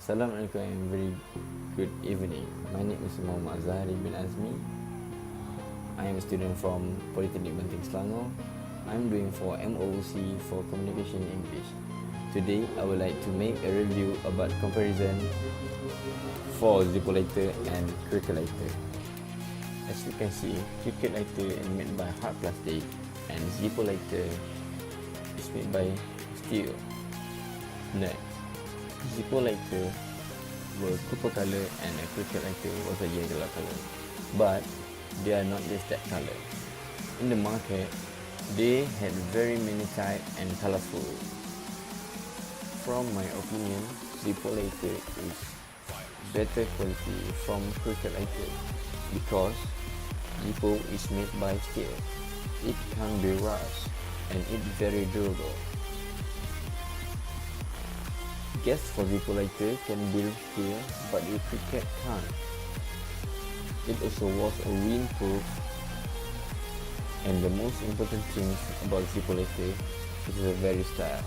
Assalamualaikum and very good evening. My name is Muhammad Zahari bin Azmi. I am a student from Polytechnic Banting Selangor. I'm doing for MOOC for Communication English. Today, I would like to make a review about comparison for zippo lighter and cricket lighter. As you can see, cricket lighter is made by hard plastic and zippo lighter is made by steel. Next, zippo lighter were purple color and a cricket lighter was a yellow color, but they are not just that color. In the market, they had very many type and colorful. From my opinion, zippo lighter is better quality from cricket lighter because zippo is made by steel. It can't be rust and it's very durable. Gas for zippo lighter can build steel, but the cricket can't. It also was a windproof, and the most important thing about zippo lighter is the very style.